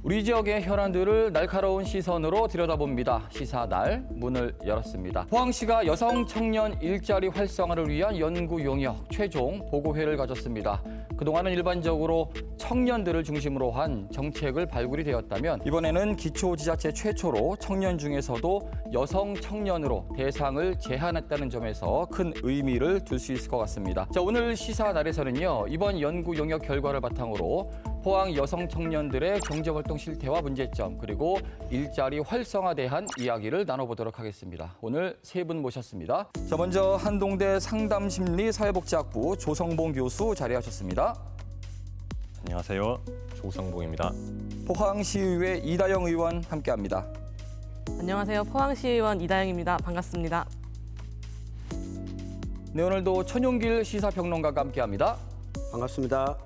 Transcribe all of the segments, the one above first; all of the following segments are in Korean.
우리 지역의 현안들을 날카로운 시선으로 들여다봅니다. 시사날 문을 열었습니다. 포항시가 여성 청년 일자리 활성화를 위한 연구 용역 최종 보고회를 가졌습니다. 그동안은 일반적으로 청년들을 중심으로 한 정책을 발굴이 되었다면 이번에는 기초지자체 최초로 청년 중에서도 여성 청년으로 대상을 제한했다는 점에서 큰 의미를 둘 수 있을 것 같습니다. 자, 오늘 시사날에서는요, 이번 연구 용역 결과를 바탕으로 포항 여성 청년들의 경제활동 실태와 문제점, 그리고 일자리 활성화에 대한 이야기를 나눠보도록 하겠습니다. 오늘 세 분 모셨습니다. 자, 먼저 한동대 상담심리사회복지학부 조성봉 교수 자리하셨습니다. 안녕하세요. 조성봉입니다. 포항시의회 이다영 의원 함께합니다. 안녕하세요. 포항시의원 이다영입니다. 반갑습니다. 네, 오늘도 천용길 시사평론가가 함께합니다. 반갑습니다.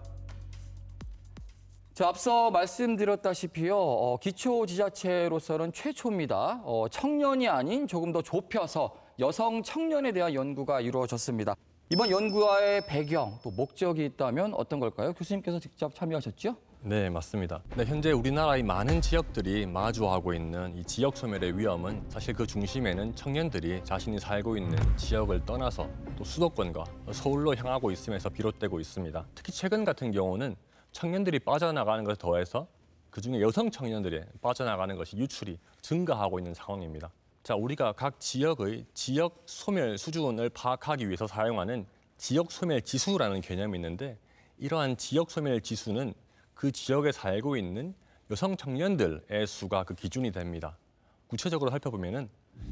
자, 앞서 말씀드렸다시피요, 기초지자체로서는 최초입니다. 청년이 아닌 조금 더 좁혀서 여성 청년에 대한 연구가 이루어졌습니다. 이번 연구와의 배경, 또 목적이 있다면 어떤 걸까요? 교수님께서 직접 참여하셨죠? 네, 맞습니다. 네, 현재 우리나라의 많은 지역들이 마주하고 있는 이 지역 소멸의 위험은 사실 그 중심에는 청년들이 자신이 살고 있는 지역을 떠나서 또 수도권과 서울로 향하고 있음에서 비롯되고 있습니다. 특히 최근 같은 경우는 청년들이 빠져나가는 것에 더해서 그중에 여성 청년들이 빠져나가는 것이 유출이 증가하고 있는 상황입니다. 자, 우리가 각 지역의 지역 소멸 수준을 파악하기 위해서 사용하는 지역 소멸 지수라는 개념이 있는데, 이러한 지역 소멸 지수는 그 지역에 살고 있는 여성 청년들의 수가 그 기준이 됩니다. 구체적으로 살펴보면은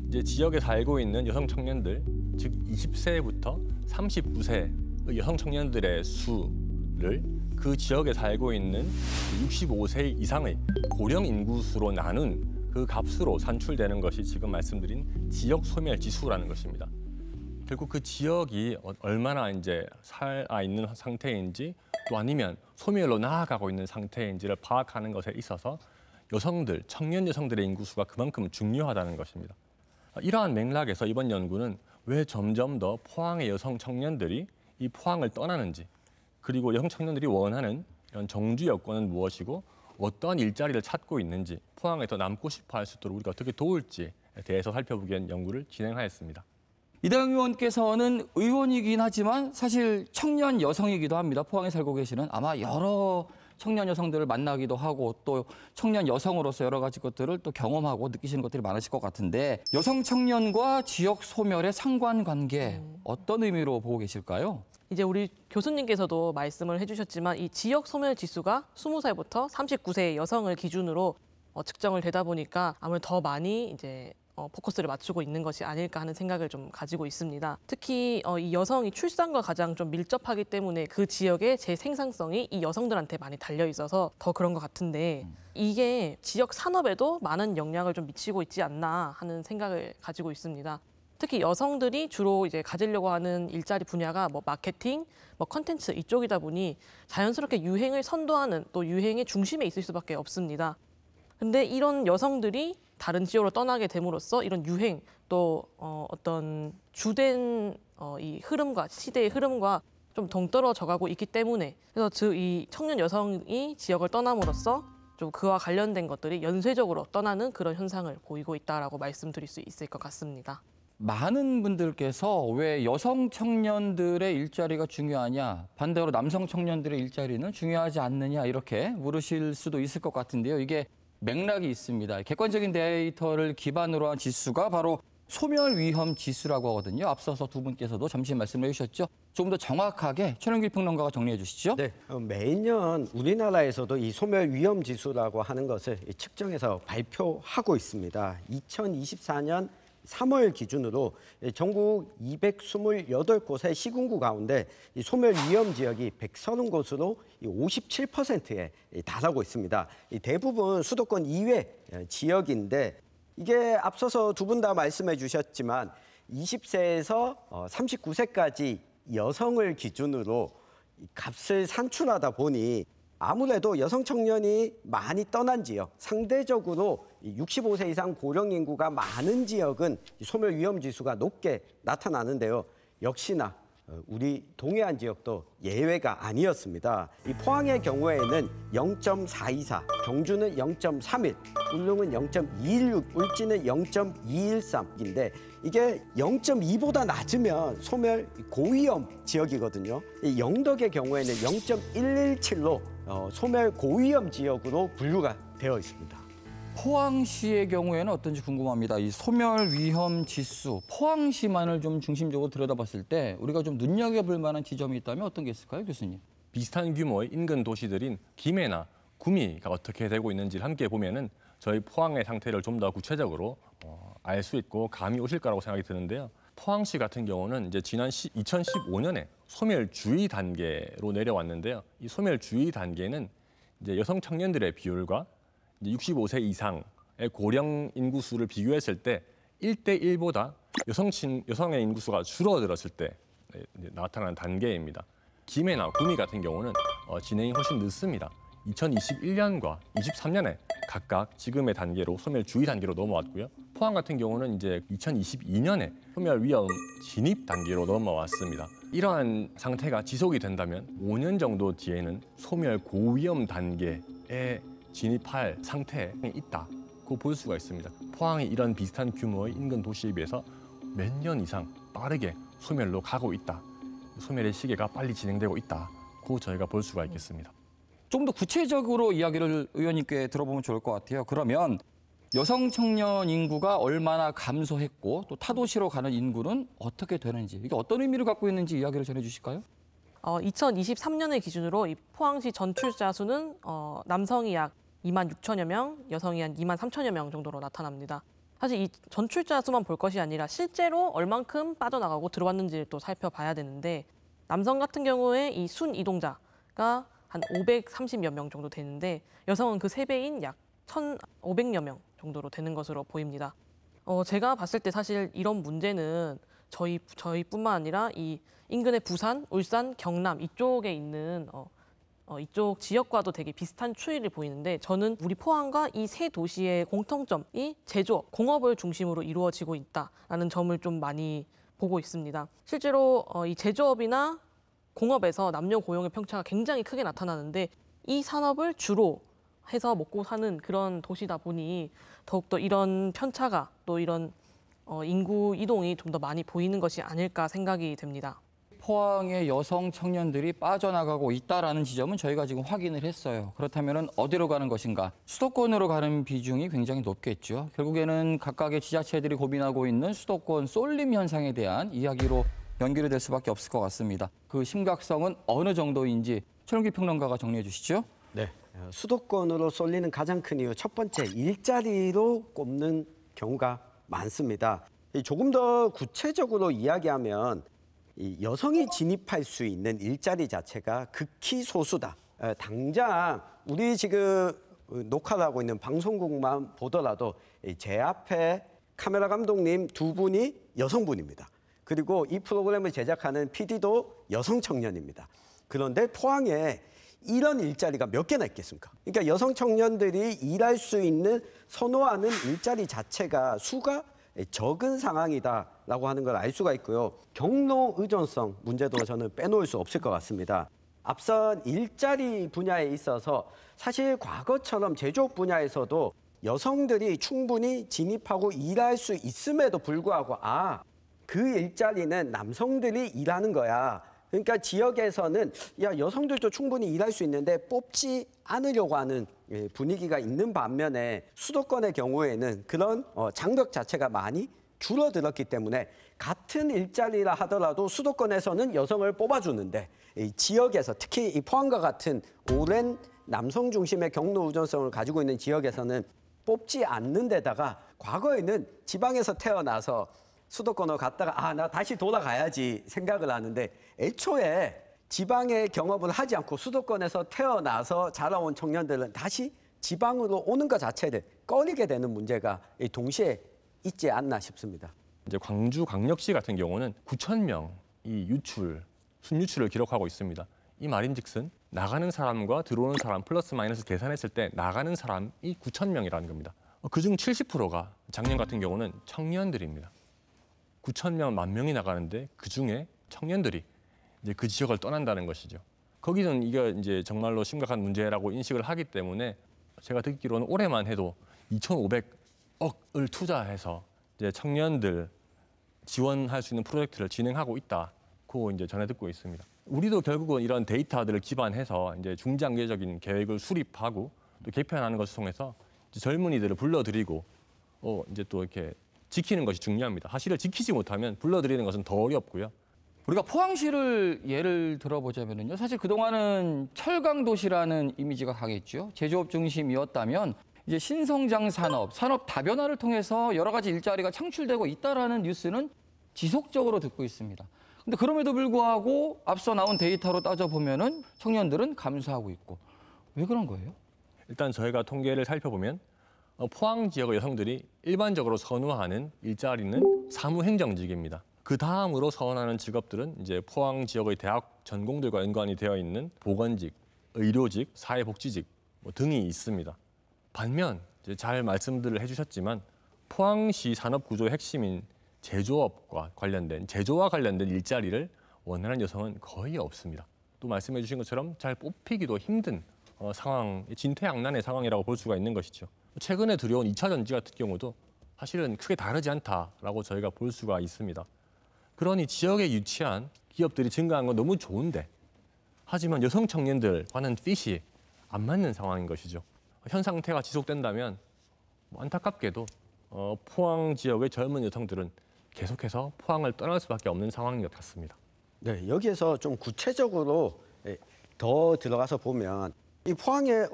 이제 지역에 살고 있는 여성 청년들, 즉 20세부터 39세의 여성 청년들의 수를 그 지역에 살고 있는 65세 이상의 고령 인구수로 나눈 그 값으로 산출되는 것이 지금 말씀드린 지역 소멸 지수라는 것입니다. 결국 그 지역이 얼마나 이제 살아 있는 상태인지, 또 아니면 소멸로 나아가고 있는 상태인지를 파악하는 것에 있어서 여성들, 청년 여성들의 인구수가 그만큼 중요하다는 것입니다. 이러한 맥락에서 이번 연구는 왜 점점 더 포항의 여성 청년들이 이 포항을 떠나는지, 그리고 여성 청년들이 원하는 이런 정주 여건은 무엇이고 어떠한 일자리를 찾고 있는지, 포항에 더 남고 싶어 할 수 있도록 우리가 어떻게 도울지에 대해서 살펴보기 위한 연구를 진행하였습니다. 이다영 의원께서는 의원이긴 하지만 사실 청년 여성이기도 합니다. 포항에 살고 계시는, 아마 여러 청년 여성들을 만나기도 하고 또 청년 여성으로서 여러 가지 것들을 또 경험하고 느끼시는 것들이 많으실 것 같은데, 여성 청년과 지역 소멸의 상관관계 어떤 의미로 보고 계실까요? 이제 우리 교수님께서도 말씀을 해주셨지만 이 지역 소멸 지수가 20살부터 39세 여성을 기준으로 측정을 되다 보니까 아무래도 더 많이 이제 포커스를 맞추고 있는 것이 아닐까 하는 생각을 좀 가지고 있습니다. 특히 이 여성이 출산과 가장 좀 밀접하기 때문에 그 지역의 재생산성이 이 여성들한테 많이 달려 있어서 더 그런 것 같은데, 이게 지역 산업에도 많은 영향을 좀 미치고 있지 않나 하는 생각을 가지고 있습니다. 특히 여성들이 주로 이제 가지려고 하는 일자리 분야가 뭐 마케팅, 뭐 컨텐츠 이쪽이다 보니 자연스럽게 유행을 선도하는, 또 유행의 중심에 있을 수밖에 없습니다. 근데 이런 여성들이 다른 지역으로 떠나게 됨으로써 이런 유행, 또 어떤 주된 이 흐름과 시대의 흐름과 좀 동떨어져 가고 있기 때문에, 그래서 즉 이 청년 여성이 지역을 떠남으로써 좀 그와 관련된 것들이 연쇄적으로 떠나는 그런 현상을 보이고 있다라고 말씀드릴 수 있을 것 같습니다. 많은 분들께서 왜 여성 청년들의 일자리가 중요하냐, 반대로 남성 청년들의 일자리는 중요하지 않느냐, 이렇게 물으실 수도 있을 것 같은데요. 이게 맥락이 있습니다. 객관적인 데이터를 기반으로 한 지수가 바로 소멸 위험 지수라고 하거든요. 앞서서 두 분께서도 잠시 말씀을 해주셨죠. 조금 더 정확하게 천용길 평론가가 정리해 주시죠. 네, 매년 우리나라에서도 이 소멸 위험 지수라고 하는 것을 측정해서 발표하고 있습니다. 2024년 3월 기준으로 전국 228곳의 시군구 가운데 이 소멸 위험 지역이 130곳으로 57%에 달하고 있습니다. 대부분 수도권 이외 지역인데, 이게 앞서서 두 분 다 말씀해 주셨지만 20세에서 39세까지 여성을 기준으로 값을 산출하다 보니 아무래도 여성 청년이 많이 떠난 지역, 상대적으로 65세 이상 고령 인구가 많은 지역은 소멸 위험 지수가 높게 나타나는데요. 역시나 우리 동해안 지역도 예외가 아니었습니다. 이 포항의 경우에는 0.424, 경주는 0.31, 울릉은 0.216, 울진은 0.213인데 이게 0.2보다 낮으면 소멸 고위험 지역이거든요. 이 영덕의 경우에는 0.117로 소멸 고위험 지역으로 분류가 되어 있습니다. 포항시의 경우에는 어떤지 궁금합니다. 이 소멸 위험 지수, 포항시만을 좀 중심적으로 들여다봤을 때 우리가 좀 눈여겨볼 만한 지점이 있다면 어떤 게 있을까요, 교수님? 비슷한 규모의 인근 도시들인 김해나 구미가 어떻게 되고 있는지를 함께 보면은 저희 포항의 상태를 좀 더 구체적으로 알 수 있고 감이 오실 거라고 생각이 드는데요. 포항시 같은 경우는 이제 지난 2015년에 소멸주의 단계로 내려왔는데요. 이 소멸주의 단계는 이제 여성 청년들의 비율과 65세 이상의 고령 인구수를 비교했을 때 1대1보다 여성의 인구수가 줄어들었을 때 나타나는 단계입니다. 김해나 구미 같은 경우는 진행이 훨씬 늦습니다. 2021년과 23년에 각각 지금의 단계로 소멸주의 단계로 넘어왔고요. 포항 같은 경우는 이제 2022년에 소멸 위험 진입 단계로 넘어왔습니다. 이러한 상태가 지속이 된다면 5년 정도 뒤에는 소멸 고위험 단계에 진입할 상태에 있다고 볼 수가 있습니다. 포항이 이런 비슷한 규모의 인근 도시에 비해서 몇 년 이상 빠르게 소멸로 가고 있다. 소멸의 시기가 빨리 진행되고 있다고 저희가 볼 수가 있겠습니다. 좀 더 구체적으로 이야기를 의원님께 들어보면 좋을 것 같아요. 그러면 여성 청년 인구가 얼마나 감소했고 또 타도시로 가는 인구는 어떻게 되는지, 이게 어떤 의미를 갖고 있는지 이야기를 전해주실까요? 2023년을 기준으로 이 포항시 전출자 수는 남성이 약 2만 6천여 명, 여성이 한 2만 3천여 명 정도로 나타납니다. 사실 이 전출자 수만 볼 것이 아니라 실제로 얼만큼 빠져나가고 들어왔는지를 또 살펴봐야 되는데, 남성 같은 경우에 이 순 이동자가 한 530여 명 정도 되는데 여성은 그 3배인 약 1,500여 명 정도로 되는 것으로 보입니다. 제가 봤을 때 사실 이런 문제는 저희뿐만 아니라 이 인근의 부산, 울산, 경남 이쪽에 있는 이쪽 지역과도 되게 비슷한 추이를 보이는데, 저는 우리 포항과 이 세 도시의 공통점이 제조업, 공업을 중심으로 이루어지고 있다라는 점을 좀 많이 보고 있습니다. 실제로 이 제조업이나 공업에서 남녀 고용의 편차가 굉장히 크게 나타나는데, 이 산업을 주로 해서 먹고 사는 그런 도시다 보니 더욱더 이런 편차가 또 이런 인구 이동이 좀 더 많이 보이는 것이 아닐까 생각이 됩니다. 포항의 여성 청년들이 빠져나가고 있다라는 지점은 저희가 지금 확인을 했어요. 그렇다면 어디로 가는 것인가? 수도권으로 가는 비중이 굉장히 높겠죠. 결국에는 각각의 지자체들이 고민하고 있는 수도권 쏠림 현상에 대한 이야기로 연결이 될 수밖에 없을 것 같습니다. 그 심각성은 어느 정도인지 최룡기 평론가가 정리해 주시죠. 네, 수도권으로 쏠리는 가장 큰 이유 첫 번째, 일자리로 꼽는 경우가 많습니다. 조금 더 구체적으로 이야기하면 이 여성이 진입할 수 있는 일자리 자체가 극히 소수다. 당장 우리 지금 녹화를 하고 있는 방송국만 보더라도 제 앞에 카메라 감독님 2분이 여성분입니다. 그리고 이 프로그램을 제작하는 PD도 여성 청년입니다. 그런데 포항에 이런 일자리가 몇 개나 있겠습니까? 그러니까 여성 청년들이 일할 수 있는 선호하는 일자리 자체가 수가 적은 상황이다라고 하는 걸 알 수가 있고요. 경로 의존성 문제도 저는 빼놓을 수 없을 것 같습니다. 앞선 일자리 분야에 있어서 사실 과거처럼 제조업 분야에서도 여성들이 충분히 진입하고 일할 수 있음에도 불구하고 그 일자리는 남성들이 일하는 거야. 그러니까 지역에서는 여성들도 충분히 일할 수 있는데 뽑지 않으려고 하는 분위기가 있는 반면에 수도권의 경우에는 그런 장벽 자체가 많이 줄어들었기 때문에 같은 일자리라 하더라도 수도권에서는 여성을 뽑아주는데 이 지역에서 특히 이 포항과 같은 오랜 남성 중심의 경로 의존성을 가지고 있는 지역에서는 뽑지 않는 데다가 과거에는 지방에서 태어나서 수도권으로 갔다가 나 다시 돌아가야지 생각을 하는데, 애초에 지방의 경험을 하지 않고 수도권에서 태어나서 자라온 청년들은 다시 지방으로 오는 것 자체를 꺼리게 되는 문제가 동시에 있지 않나 싶습니다. 이제 광주광역시 같은 경우는 9천 명이 순유출을 기록하고 있습니다. 이 말인즉슨 나가는 사람과 들어오는 사람 플러스 마이너스 계산했을 때 나가는 사람이 9천 명이라는 겁니다. 그중 70%가 작년 같은 경우는 청년들입니다. 9천 명, 1만 명이 나가는데 그중에 청년들이 이제 그 지역을 떠난다는 것이죠. 거기는 이게 이제 정말로 심각한 문제라고 인식을 하기 때문에 제가 듣기로는 올해만 해도 2,500억을 투자해서 이제 청년들 지원할 수 있는 프로젝트를 진행하고 있다고 이제 전해 듣고 있습니다. 우리도 결국은 이런 데이터들을 기반해서 이제 중장기적인 계획을 수립하고 또 개편하는 것을 통해서 이제 젊은이들을 불러들이고 이제 또 이렇게 지키는 것이 중요합니다. 사실을 지키지 못하면 불러들이는 것은 더 어렵고요. 우리가 포항시를 예를 들어보자면요. 사실 그동안은 철강 도시라는 이미지가 강했죠. 제조업 중심이었다면 이제 신성장 산업 다변화를 통해서 여러 가지 일자리가 창출되고 있다라는 뉴스는 지속적으로 듣고 있습니다. 근데 그럼에도 불구하고 앞서 나온 데이터로 따져보면은 청년들은 감소하고 있고 왜 그런 거예요? 일단 저희가 통계를 살펴보면 포항 지역의 여성들이 일반적으로 선호하는 일자리는 사무행정직입니다. 그 다음으로 선호하는 직업들은 이제 포항 지역의 대학 전공들과 연관이 되어 있는 보건직, 의료직, 사회복지직 등이 있습니다. 반면 이제 잘 말씀들을 해주셨지만 포항시 산업 구조의 핵심인 제조업과 관련된 제조와 관련된 일자리를 원하는 여성은 거의 없습니다. 또 말씀해 주신 것처럼 잘 뽑히기도 힘든 상황, 진퇴양난의 상황이라고 볼 수가 있는 것이죠. 최근에 들여온 2차 전지 같은 경우도 사실은 크게 다르지 않다라고 저희가 볼 수가 있습니다. 그러니 지역에 유치한 기업들이 증가한 건 너무 좋은데 하지만 여성 청년들과는 핏이 안 맞는 상황인 것이죠. 현 상태가 지속된다면 안타깝게도 포항 지역의 젊은 여성들은 계속해서 포항을 떠날 수밖에 없는 상황인 것 같습니다. 네, 여기에서 좀 구체적으로 더 들어가서 보면 이 포항에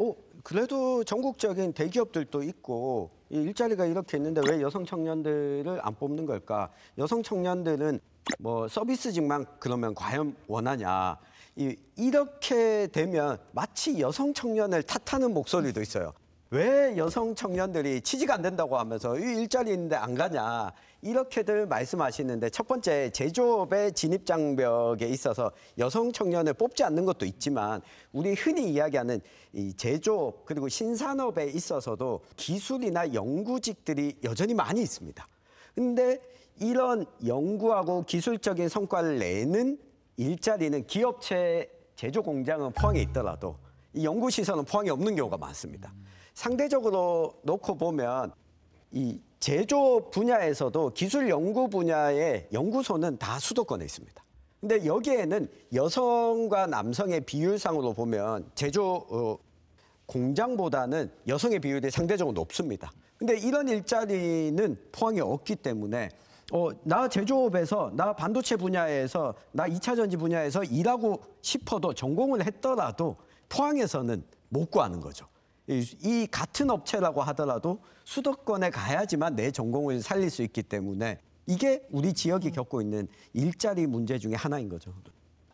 그래도 전국적인 대기업들도 있고 이 일자리가 이렇게 있는데 왜 여성 청년들을 안 뽑는 걸까? 여성 청년들은 뭐 서비스직만 그러면 과연 원하냐? 이렇게 되면 마치 여성 청년을 탓하는 목소리도 있어요. 왜 여성 청년들이 취직 안 된다고 하면서 이 일자리 있는데 안 가냐? 이렇게들 말씀하시는데 첫 번째 제조업의 진입 장벽에 있어서 여성 청년을 뽑지 않는 것도 있지만 우리 흔히 이야기하는 이 제조업 그리고 신산업에 있어서도 기술이나 연구직들이 여전히 많이 있습니다. 근데 이런 연구하고 기술적인 성과를 내는 일자리는 기업체 제조 공장은 포항에 있더라도 이 연구시설은 포항에 없는 경우가 많습니다. 상대적으로 놓고 보면 이 제조 분야에서도 기술 연구 분야의 연구소는 다 수도권에 있습니다. 근데 여기에는 여성과 남성의 비율상으로 보면 제조 공장보다는 여성의 비율이 상대적으로 높습니다. 근데 이런 일자리는 포항에 없기 때문에 나 제조업에서 나 반도체 분야에서 나 2차 전지 분야에서 일하고 싶어도 전공을 했더라도 포항에서는 못 구하는 거죠. 이 같은 업체라고 하더라도 수도권에 가야지만 내 전공을 살릴 수 있기 때문에 이게 우리 지역이 겪고 있는 일자리 문제 중에 하나인 거죠.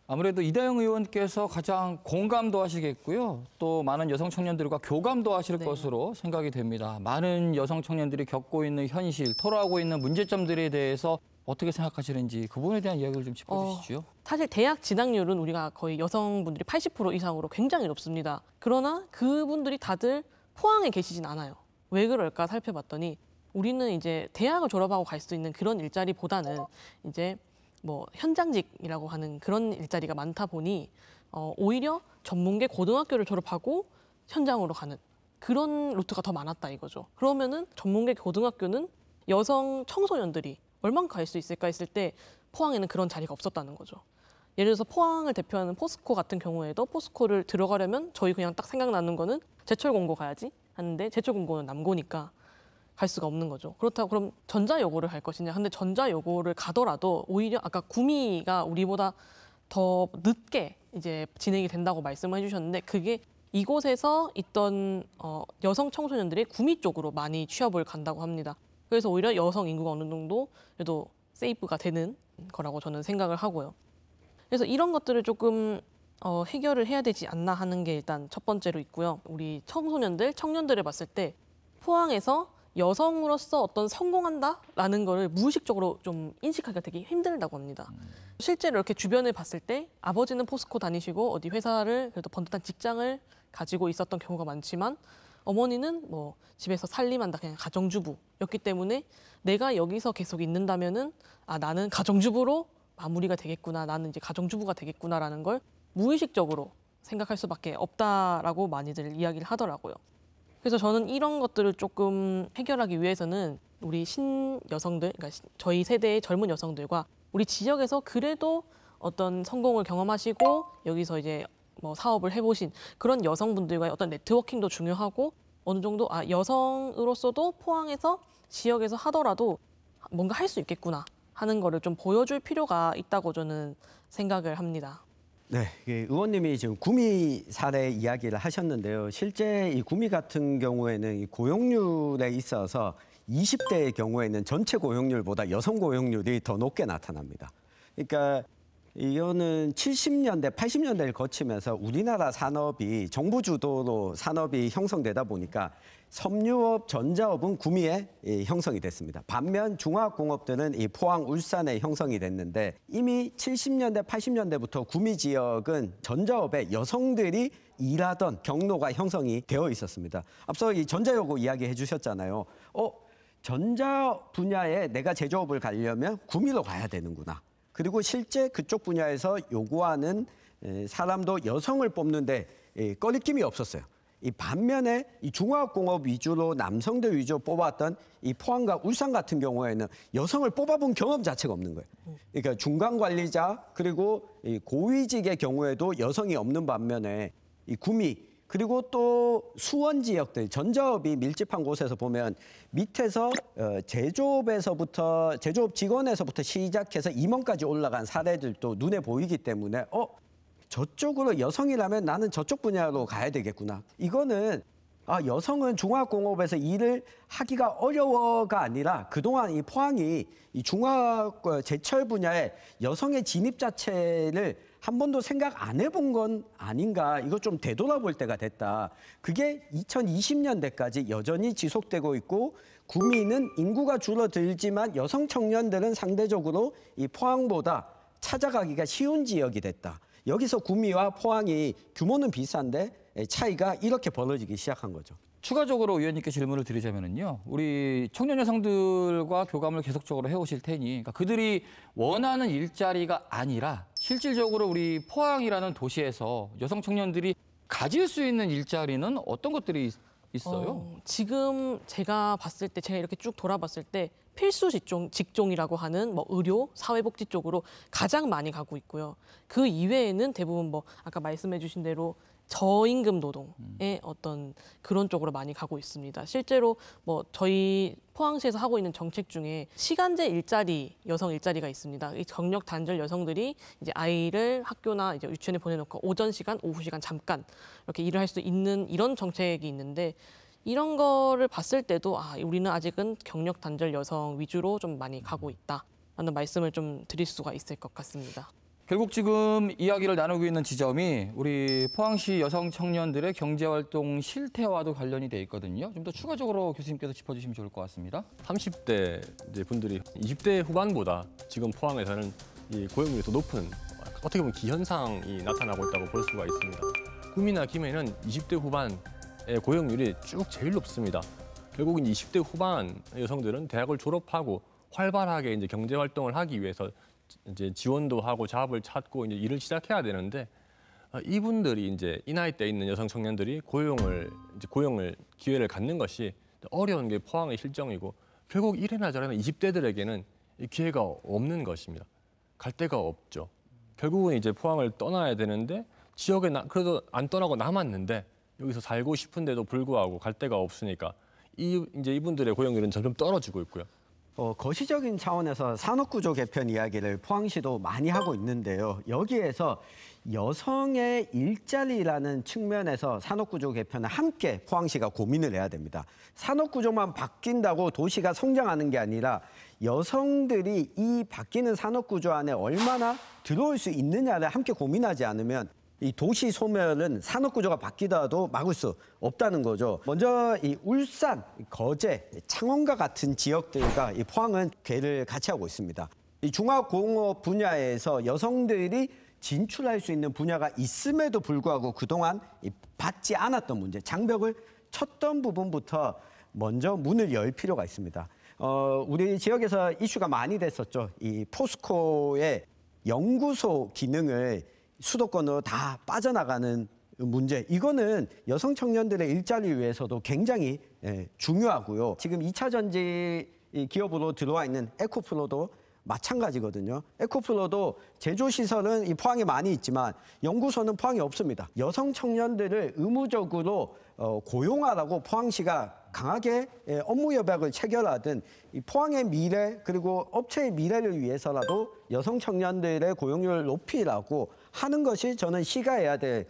아무래도 이다영 의원께서 가장 공감도 하시겠고요. 또 많은 여성 청년들과 교감도 하실 것으로 생각이 됩니다. 많은 여성 청년들이 겪고 있는 현실, 토로하고 있는 문제점들에 대해서 어떻게 생각하시는지 그 부분에 대한 이야기를 좀 짚어주시죠. 사실 대학 진학률은 우리가 거의 여성분들이 80% 이상으로 굉장히 높습니다. 그러나 그분들이 다들 포항에 계시진 않아요. 왜 그럴까 살펴봤더니 우리는 이제 대학을 졸업하고 갈 수 있는 그런 일자리보다는 이제 뭐 현장직이라고 하는 그런 일자리가 많다 보니 오히려 전문계 고등학교를 졸업하고 현장으로 가는 그런 루트가 더 많았다 이거죠. 그러면은 전문계 고등학교는 여성 청소년들이 얼만큼 갈 수 있을까 했을 때 포항에는 그런 자리가 없었다는 거죠. 예를 들어서 포항을 대표하는 포스코 같은 경우에도 포스코를 들어가려면 저희 그냥 딱 생각나는 거는 제철공고 가야지 하는데 제철공고는 남고니까 갈 수가 없는 거죠. 그렇다고 그럼 전자여고를 갈 것이냐. 근데 전자여고를 가더라도 오히려 아까 구미가 우리보다 더 늦게 이제 진행이 된다고 말씀을 해주셨는데 그게 이곳에서 있던 여성 청소년들이 구미 쪽으로 많이 취업을 간다고 합니다. 그래서 오히려 여성 인구가 어느 정도 그래도 세이브가 되는 거라고 저는 생각을 하고요. 그래서 이런 것들을 조금 해결을 해야 되지 않나 하는 게 일단 첫 번째로 있고요. 우리 청년들을 봤을 때 포항에서 여성으로서 어떤 성공한다라는 거를 무의식적으로 좀 인식하기가 되게 힘들다고 합니다. 실제로 이렇게 주변을 봤을 때 아버지는 포스코 다니시고 어디 회사를 그래도 번듯한 직장을 가지고 있었던 경우가 많지만 어머니는 뭐 집에서 살림한다 그냥 가정주부였기 때문에 내가 여기서 계속 있는다면은 나는 가정주부로 마무리가 되겠구나, 나는 이제 가정주부가 되겠구나라는 걸 무의식적으로 생각할 수밖에 없다라고 많이들 이야기를 하더라고요. 그래서 저는 이런 것들을 조금 해결하기 위해서는 우리 신여성들, 그러니까 저희 세대의 젊은 여성들과 우리 지역에서 그래도 어떤 성공을 경험하시고 여기서 이제 뭐 사업을 해보신 그런 여성분들과의 어떤 네트워킹도 중요하고 어느 정도 여성으로서도 포항에서 지역에서 하더라도 뭔가 할 수 있겠구나 하는 거를 좀 보여줄 필요가 있다고 저는 생각을 합니다. 네, 의원님이 지금 구미 사례 이야기를 하셨는데요. 실제 이 구미 같은 경우에는 이 고용률에 있어서 20대의 경우에는 전체 고용률보다 여성 고용률이 더 높게 나타납니다. 그러니까 이거는 70년대, 80년대를 거치면서 우리나라 산업이 정부 주도로 산업이 형성되다 보니까 섬유업, 전자업은 구미에 형성이 됐습니다. 반면 중화학공업들은 이 포항, 울산에 형성이 됐는데 이미 70년대, 80년대부터 구미 지역은 전자업에 여성들이 일하던 경로가 형성이 되어 있었습니다. 앞서 이 전자요구 이야기해 주셨잖아요. 전자 분야에 내가 제조업을 가려면 구미로 가야 되는구나. 그리고 실제 그쪽 분야에서 요구하는 사람도 여성을 뽑는데 꺼리낌이 없었어요. 이 반면에 이 중화학공업 위주로 남성들 위주로 뽑았던 이 포항과 울산 같은 경우에는 여성을 뽑아본 경험 자체가 없는 거예요. 그러니까 중간 관리자 그리고 이 고위직의 경우에도 여성이 없는 반면에 이 구미 그리고 또 수원 지역들 전자업이 밀집한 곳에서 보면 밑에서 제조업에서부터 제조업 직원에서부터 시작해서 임원까지 올라간 사례들도 눈에 보이기 때문에 저쪽으로 여성이라면 나는 저쪽 분야로 가야 되겠구나. 이거는 여성은 중화학공업에서 일을 하기가 어려워가 아니라 그동안 이 포항이 이 중화학 제철 분야에 여성의 진입 자체를 한 번도 생각 안 해본 건 아닌가. 이거 좀 되돌아볼 때가 됐다. 그게 2020년대까지 여전히 지속되고 있고 구미는 인구가 줄어들지만 여성 청년들은 상대적으로 이 포항보다 찾아가기가 쉬운 지역이 됐다. 여기서 구미와 포항이 규모는 비슷한데 차이가 이렇게 벌어지기 시작한 거죠. 추가적으로 의원님께 질문을 드리자면요, 우리 청년 여성들과 교감을 계속적으로 해오실 테니, 그러니까 그들이 원하는 일자리가 아니라 실질적으로 우리 포항이라는 도시에서 여성 청년들이 가질 수 있는 일자리는 어떤 것들이 있어요? 지금 제가 봤을 때, 제가 이렇게 쭉 돌아봤을 때 필수 직종이라고 하는 뭐 의료, 사회복지 쪽으로 가장 많이 가고 있고요. 그 이외에는 대부분 뭐 아까 말씀해주신 대로 저임금 노동의 어떤 그런 쪽으로 많이 가고 있습니다. 실제로 뭐 저희 포항시에서 하고 있는 정책 중에 시간제 일자리, 여성 일자리가 있습니다. 이 경력 단절 여성들이 이제 아이를 학교나 이제 유치원에 보내놓고 오전 시간, 오후 시간 잠깐 이렇게 일을 할 수 있는 이런 정책이 있는데 이런 거를 봤을 때도 우리는 아직은 경력 단절 여성 위주로 좀 많이 가고 있다라는 말씀을 좀 드릴 수가 있을 것 같습니다. 결국 지금 이야기를 나누고 있는 지점이 우리 포항시 여성 청년들의 경제활동 실태와도 관련이 돼 있거든요. 좀 더 추가적으로 교수님께서 짚어주시면 좋을 것 같습니다. 30대 이제 분들이 20대 후반보다 지금 포항에서는 이 고용률이 더 높은 어떻게 보면 기현상이 나타나고 있다고 볼 수가 있습니다. 구미나 김해는 20대 후반의 고용률이 쭉 제일 높습니다. 결국은 20대 후반 여성들은 대학을 졸업하고 활발하게 이제 경제 활동을 하기 위해서 이제 지원도 하고 잡을 찾고 이제 일을 시작해야 되는데 이분들이 이제 이 나이 때 있는 여성 청년들이 고용을 기회를 갖는 것이 어려운 게 포항의 실정이고 결국 이래나 저래나 20대들에게는 기회가 없는 것입니다. 갈 데가 없죠. 결국은 이제 포항을 떠나야 되는데 지역에 그래도 안 떠나고 남았는데 여기서 살고 싶은데도 불구하고 갈 데가 없으니까 이제 이분들의 고용률은 점점 떨어지고 있고요. 거시적인 차원에서 산업구조 개편 이야기를 포항시도 많이 하고 있는데요. 여기에서 여성의 일자리라는 측면에서 산업구조 개편을 함께 포항시가 고민을 해야 됩니다. 산업구조만 바뀐다고 도시가 성장하는 게 아니라 여성들이 이 바뀌는 산업구조 안에 얼마나 들어올 수 있느냐를 함께 고민하지 않으면 이 도시 소멸은 산업구조가 바뀌더라도 막을 수 없다는 거죠. 먼저 이 울산, 거제, 창원과 같은 지역들과 이 포항은 궤를 같이 하고 있습니다. 이 중화공업 분야에서 여성들이 진출할 수 있는 분야가 있음에도 불구하고 그동안 받지 않았던 문제, 장벽을 쳤던 부분부터 먼저 문을 열 필요가 있습니다. 우리 지역에서 이슈가 많이 됐었죠. 이 포스코의 연구소 기능을 수도권으로 다 빠져나가는 문제, 이거는 여성 청년들의 일자리를 위해서도 굉장히 중요하고요. 지금 2차 전지 기업으로 들어와 있는 에코프로도 마찬가지거든요. 에코프로도 제조시설은 이 포항에 많이 있지만 연구소는 포항에 없습니다. 여성 청년들을 의무적으로 고용하라고 포항시가 강하게 업무 협약을 체결하든 이 포항의 미래 그리고 업체의 미래를 위해서라도 여성 청년들의 고용률을 높이라고 하는 것이 저는 시가 해야 될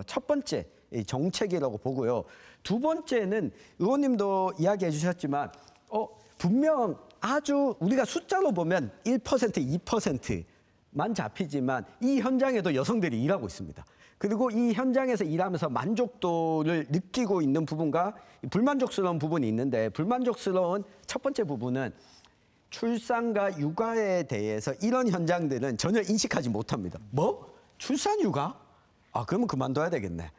첫 번째 정책이라고 보고요. 두 번째는 의원님도 이야기해 주셨지만 분명 아주 우리가 숫자로 보면 1%, 2%만 잡히지만 이 현장에도 여성들이 일하고 있습니다. 그리고 이 현장에서 일하면서 만족도를 느끼고 있는 부분과 불만족스러운 부분이 있는데, 불만족스러운 첫 번째 부분은 출산과 육아에 대해서 이런 현장들은 전혀 인식하지 못합니다. 뭐? 출산 육아? 그러면 그만둬야 되겠네.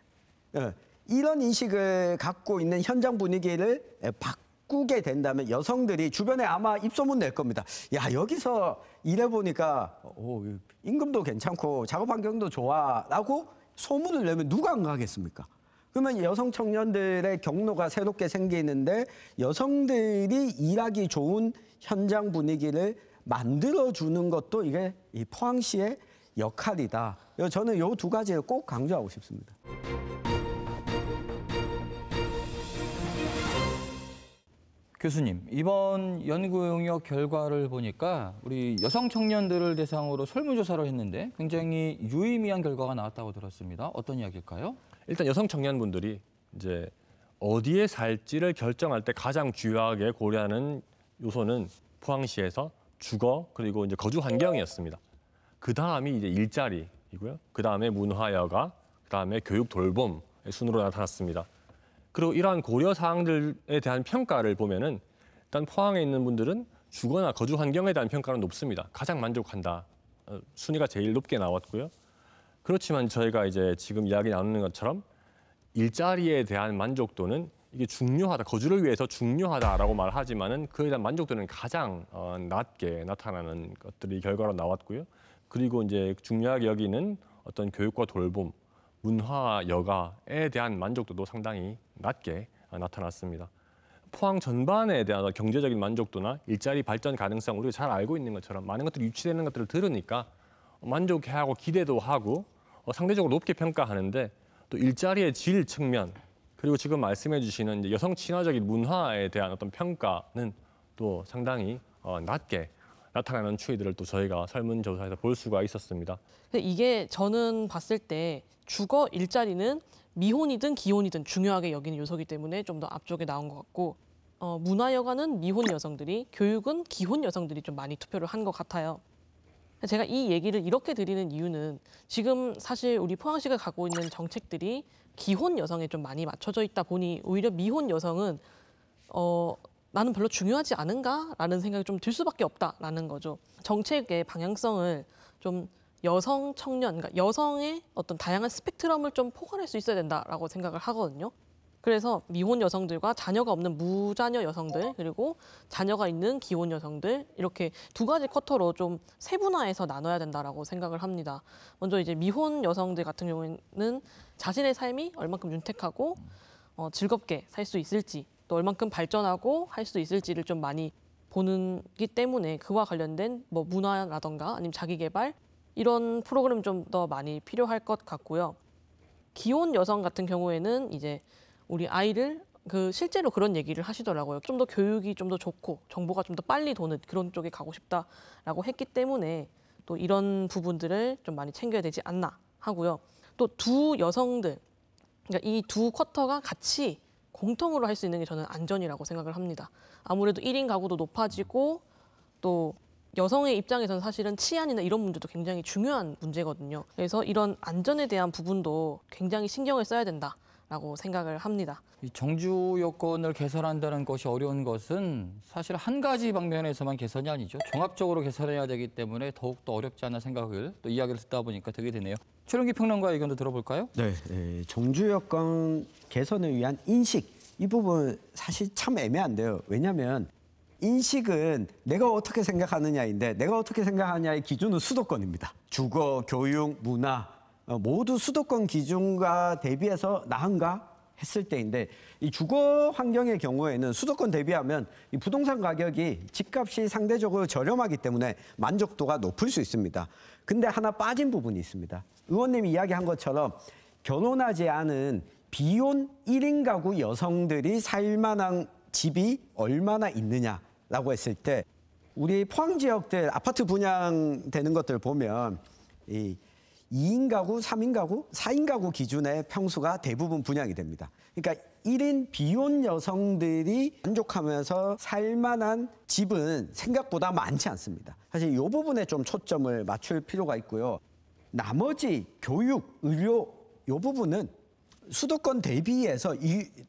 이런 인식을 갖고 있는 현장 분위기를 바꾸게 된다면 여성들이 주변에 아마 입소문 낼 겁니다. 야, 여기서 일해보니까 임금도 괜찮고 작업 환경도 좋아라고 소문을 내면 누가 안 가겠습니까? 그러면 여성 청년들의 경로가 새롭게 생기는데 여성들이 일하기 좋은 현장 분위기를 만들어주는 것도 이게 이 포항시의 역할이다. 저는 이 두 가지를 꼭 강조하고 싶습니다. 교수님, 이번 연구 용역 결과를 보니까 우리 여성 청년들을 대상으로 설문조사를 했는데 굉장히 유의미한 결과가 나왔다고 들었습니다. 어떤 이야기일까요? 일단 여성 청년분들이 이제 어디에 살지를 결정할 때 가장 중요하게 고려하는 요소는 포항시에서 주거 그리고 이제 거주 환경이었습니다. 그 다음이 이제 일자리이고요. 그 다음에 문화여가, 그 다음에 교육 돌봄 순으로 나타났습니다. 그리고 이러한 고려 사항들에 대한 평가를 보면은 일단 포항에 있는 분들은 주거나 거주 환경에 대한 평가는 높습니다. 가장 만족한다. 순위가 제일 높게 나왔고요. 그렇지만 저희가 이제 지금 이야기 나누는 것처럼 일자리에 대한 만족도는 이게 중요하다, 거주를 위해서 중요하다라고 말하지만은 그에 대한 만족도는 가장 낮게 나타나는 것들이 결과로 나왔고요. 그리고 이제 중요하게 여기는 어떤 교육과 돌봄, 문화, 여가에 대한 만족도도 상당히 낮게 나타났습니다. 포항 전반에 대한 경제적인 만족도나 일자리 발전 가능성, 우리가 잘 알고 있는 것처럼 많은 것들이 유치되는 것들을 들으니까 만족해하고 기대도 하고 상대적으로 높게 평가하는데, 또 일자리의 질 측면, 그리고 지금 말씀해 주시는 이제 여성 친화적인 문화에 대한 어떤 평가는 또 상당히 낮게 나타나는 추이들을 또 저희가 설문조사에서 볼 수가 있었습니다. 이게 저는 봤을 때 주거, 일자리는 미혼이든 기혼이든 중요하게 여기는 요소이기 때문에 좀 더 앞쪽에 나온 것 같고, 문화여가는 미혼 여성들이, 교육은 기혼 여성들이 좀 많이 투표를 한 것 같아요. 제가 이 얘기를 이렇게 드리는 이유는 지금 사실 우리 포항시가 가고 있는 정책들이 기혼 여성에 좀 많이 맞춰져 있다 보니 오히려 미혼 여성은 나는 별로 중요하지 않은가라는 생각이 좀 들 수밖에 없다라는 거죠. 정책의 방향성을 좀 여성 청년, 그러니까 여성의 어떤 다양한 스펙트럼을 좀 포괄할 수 있어야 된다라고 생각을 하거든요. 그래서 미혼 여성들과 자녀가 없는 무자녀 여성들, 그리고 자녀가 있는 기혼 여성들, 이렇게 두 가지 쿼터로 좀 세분화해서 나눠야 된다라고 생각을 합니다. 먼저 이제 미혼 여성들 같은 경우에는 자신의 삶이 얼만큼 윤택하고 즐겁게 살 수 있을지, 또 얼만큼 발전하고 할 수 있을지를 좀 많이 보는기 때문에 그와 관련된 뭐 문화라던가 아니면 자기개발 이런 프로그램 좀 더 많이 필요할 것 같고요. 기혼 여성 같은 경우에는 이제 우리 아이를 실제로 그런 얘기를 하시더라고요. 좀 더 교육이 좀 더 좋고 정보가 좀 더 빨리 도는 그런 쪽에 가고 싶다라고 했기 때문에 또 이런 부분들을 좀 많이 챙겨야 되지 않나 하고요. 또 두 여성들, 그러니까 이 두 쿼터가 같이 공통으로 할 수 있는 게 저는 안전이라고 생각을 합니다. 아무래도 1인 가구도 높아지고 또 여성의 입장에서는 사실은 치안이나 이런 문제도 굉장히 중요한 문제거든요. 그래서 이런 안전에 대한 부분도 굉장히 신경을 써야 된다라고 생각을 합니다. 이 정주 여건을 개선한다는 것이 어려운 것은 사실 한 가지 방면에서만 개선이 아니죠. 종합적으로 개선해야 되기 때문에 더욱더 어렵지 않나 생각을 또 이야기를 듣다 보니까 되게 되네요. 최룡기 평론가의 의견도 들어볼까요? 네, 정주 여건 개선을 위한 인식, 이 부분 사실 참 애매한데요. 왜냐하면 인식은 내가 어떻게 생각하느냐인데 내가 어떻게 생각하느냐의 기준은 수도권입니다. 주거, 교육, 문화 모두 수도권 기준과 대비해서 나은가 했을 때인데 이 주거 환경의 경우에는 수도권 대비하면 이 부동산 가격이 집값이 상대적으로 저렴하기 때문에 만족도가 높을 수 있습니다. 근데 하나 빠진 부분이 있습니다. 의원님이 이야기한 것처럼 결혼하지 않은 비혼 1인 가구 여성들이 살 만한 집이 얼마나 있느냐라고 했을 때 우리 포항 지역들 아파트 분양되는 것들 보면 이 2인 가구, 3인 가구, 4인 가구 기준의 평수가 대부분 분양이 됩니다. 그러니까 1인 비혼 여성들이 만족하면서 살 만한 집은 생각보다 많지 않습니다. 사실 이 부분에 좀 초점을 맞출 필요가 있고요. 나머지 교육, 의료 이 부분은 수도권 대비해서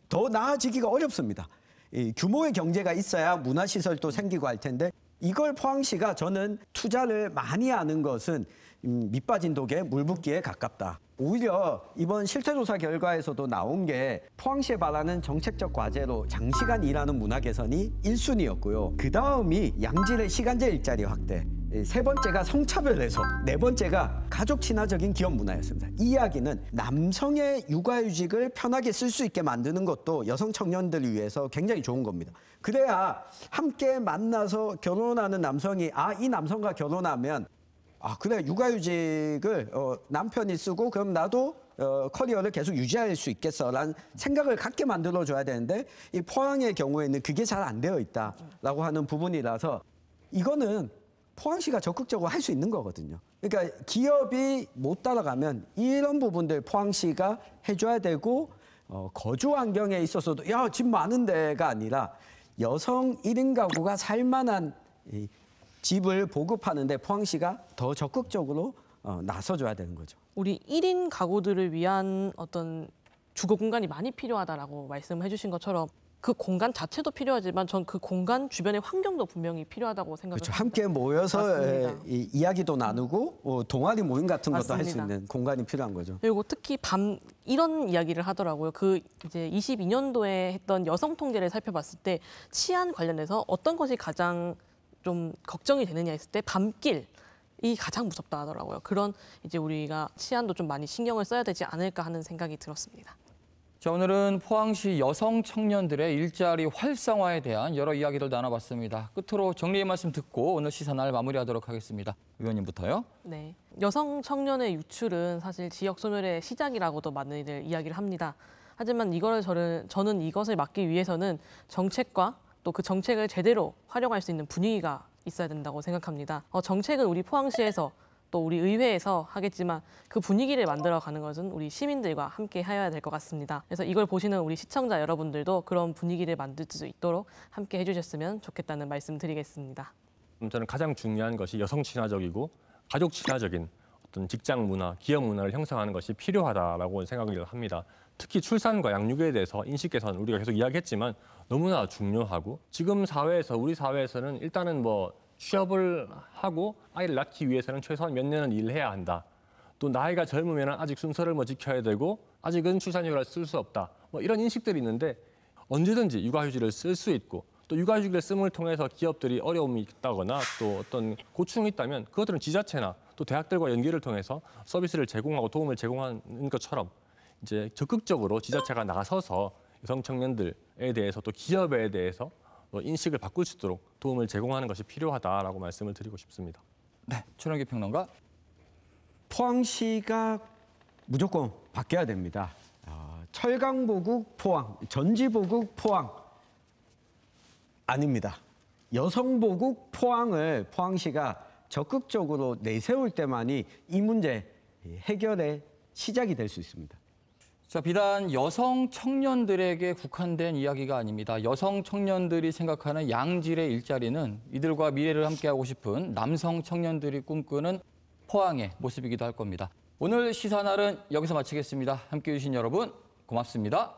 더 나아지기가 어렵습니다. 이 규모의 경제가 있어야 문화시설도 생기고 할 텐데 이걸 포항시가 저는 투자를 많이 하는 것은 밑 빠진 독에 물 붓기에 가깝다. 오히려 이번 실태조사 결과에서도 나온 게 포항시에 바라는 정책적 과제로 장시간 일하는 문화 개선이 1순위였고요. 그 다음이 양질의 시간제 일자리 확대. 세 번째가 성차별해소, 네 번째가 가족 친화적인 기업 문화였습니다. 이 이야기는 남성의 육아휴직을 편하게 쓸 수 있게 만드는 것도 여성 청년들을 위해서 굉장히 좋은 겁니다. 그래야 함께 만나서 결혼하는 남성이 이 남성과 결혼하면 그래 육아휴직을 남편이 쓰고 그럼 나도 커리어를 계속 유지할 수 있겠어라는 생각을 갖게 만들어줘야 되는데 이 포항의 경우에는 그게 잘 안 되어 있다라고 하는 부분이라서 이거는 포항시가 적극적으로 할 수 있는 거거든요. 그러니까 기업이 못 따라가면 이런 부분들 포항시가 해줘야 되고 거주 환경에 있어서도 집 많은 데가 아니라 여성 1인 가구가 살 만한 집을 보급하는데 포항시가 더 적극적으로 나서줘야 되는 거죠. 우리 1인 가구들을 위한 어떤 주거 공간이 많이 필요하다라고 말씀해 주신 것처럼 그 공간 자체도 필요하지만 전 그 공간 주변의 환경도 분명히 필요하다고 생각합니다. 그렇죠. 함께 모여서 이야기도 나누고 동아리 모임 같은 것도 할 수 맞습니다. 있는 공간이 필요한 거죠. 그리고 특히 이런 이야기를 하더라고요. 그 이제 22년도에 했던 여성 통계를 살펴봤을 때 치안 관련해서 어떤 것이 가장 좀 걱정이 되느냐 했을 때 밤길이 가장 무섭다 하더라고요. 그런 이제 우리가 치안도 좀 많이 신경을 써야 되지 않을까 하는 생각이 들었습니다. 자, 오늘은 포항시 여성 청년들의 일자리 활성화에 대한 여러 이야기를 나눠봤습니다. 끝으로 정리의 말씀 듣고 오늘 시사날 마무리하도록 하겠습니다. 의원님부터요. 네, 여성 청년의 유출은 사실 지역 소멸의 시작이라고도 많이들 이야기를 합니다. 하지만 저는 이것을 막기 위해서는 정책과 또 그 정책을 제대로 활용할 수 있는 분위기가 있어야 된다고 생각합니다. 정책은 우리 포항시에서 또 우리 의회에서 하겠지만 그 분위기를 만들어가는 것은 우리 시민들과 함께 해야 될 것 같습니다. 그래서 이걸 보시는 우리 시청자 여러분들도 그런 분위기를 만들 수 있도록 함께 해주셨으면 좋겠다는 말씀 드리겠습니다. 저는 가장 중요한 것이 여성 친화적이고 가족 친화적인 어떤 직장 문화, 기업 문화를 형성하는 것이 필요하다라고 생각을 합니다. 특히 출산과 양육에 대해서 인식 개선 우리가 계속 이야기했지만 너무나 중요하고 지금 우리 사회에서는 일단은 취업을 하고 아이를 낳기 위해서는 최소한 몇 년은 일해야 한다. 또 나이가 젊으면 아직 순서를 지켜야 되고 아직은 출산휴가를 쓸 수 없다. 이런 인식들이 있는데 언제든지 육아휴직을 쓸 수 있고 또 육아휴직을 씀을 통해서 기업들이 어려움이 있다거나 또 어떤 고충이 있다면 그것들은 지자체나 또 대학들과 연계를 통해서 서비스를 제공하고 도움을 제공하는 것처럼 이제 적극적으로 지자체가 나서서 여성 청년들에 대해서 또 기업에 대해서 인식을 바꿀 수 있도록 도움을 제공하는 것이 필요하다라고 말씀을 드리고 싶습니다. 네, 최원기 평론가. 포항시가 무조건 바뀌어야 됩니다. 철강보국 포항, 전지보국 포항 아닙니다. 여성보국 포항을 포항시가 적극적으로 내세울 때만이 이 문제 해결의 시작이 될 수 있습니다. 자, 비단 여성 청년들에게 국한된 이야기가 아닙니다. 여성 청년들이 생각하는 양질의 일자리는 이들과 미래를 함께하고 싶은 남성 청년들이 꿈꾸는 포항의 모습이기도 할 겁니다. 오늘 시사날은 여기서 마치겠습니다. 함께해 주신 여러분 고맙습니다.